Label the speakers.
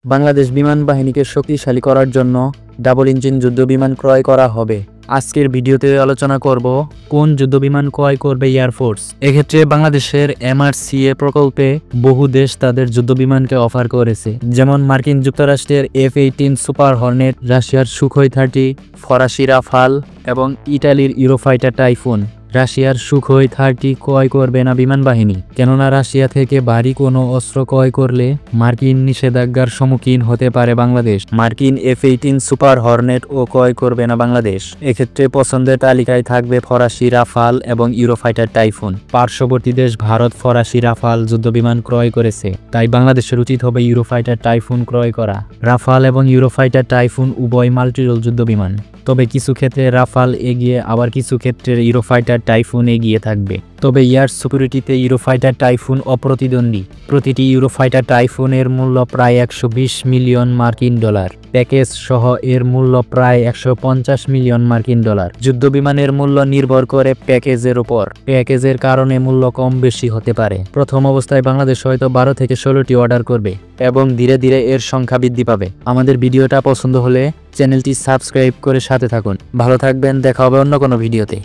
Speaker 1: বাংলাদেশ বিমান বাহিনীকে শক্তিশালী করার জন্য ডাবল ইঞ্জিন যুদ্ধবিমান ক্রয় করা হবে। আজকের ভিডিওতে আলোচনা করব কোন যুদ্ধবিমান ক্রয় করবে এয়ারফোর্স। এক্ষেত্রে বাংলাদেশের MRCA প্রকল্পে বহু দেশ তাদের যুদ্ধবিমানকে অফার করেছে, যেমন মার্কিন যুক্তরাষ্ট্রের F-18 সুপার হর্নেট, রাশিয়ার সুখোই 30, ফরাসি রাফাল এবং ইটালির ইউরোফাইটার টাইফুন। রাশিয়ার সুখোই 30 ক্রয় করবে না বিমান বাহিনী, কেননা রাশিয়া থেকে ভারী কোনো অস্ত্র ক্রয় করলে মার্কিন নিষেধাজ্ঞার সম্মুখীন হতে পারে বাংলাদেশ। মার্কিন F-18 সুপার হর্নেট ও ক্রয় করবে না বাংলাদেশ। এক্ষেত্রে পছন্দের তালিকায় থাকবে ফরাসি রাফাল এবং ইউরোফাইটার টাইফুন। পার্শ্ববর্তী দেশ ভারত ফরাসি রাফাল যুদ্ধবিমান ক্রয় করেছে, তাই বাংলাদেশের উচিত হবে ইউরোফাইটার টাইফুন ক্রয় করা। রাফাল এবং ইউরোফাইটার টাইফুন উভয় মাল্টিরোল যুদ্ধবিমান, তবে কিছু ক্ষেত্রে রাফাল এগিয়ে আবার কিছু ক্ষেত্রে ইউরোফাইটার টাইফুন এগিয়ে থাকবে। তবে এয়ার সিকিউরিটিতে ইউরোফাইটার টাইফুন অপ্রতিদ্বন্দ্বী। প্রতিটি ইউরোফাইটার টাইফুনের মূল্য প্রায় 120 মিলিয়ন মার্কিন ডলার। প্যাকেজ সহ এর মূল্য প্রায় 150 মিলিয়ন মার্কিন ডলার। যুদ্ধবিমানের মূল্য নির্ভর করে প্যাকেজের উপর। প্যাকেজের কারণে মূল্য কম বেশি হতে পারে। প্রথম অবস্থায় বাংলাদেশ হয়তো 12 থেকে 16টি অর্ডার করবে এবং ধীরে ধীরে এর সংখ্যা বৃদ্ধি পাবে। আমাদের ভিডিওটা পছন্দ হলে চ্যানেলটি সাবস্ক্রাইব করে সাথে থাকুন। ভালো থাকবেন, দেখা হবে অন্য কোনো ভিডিওতে।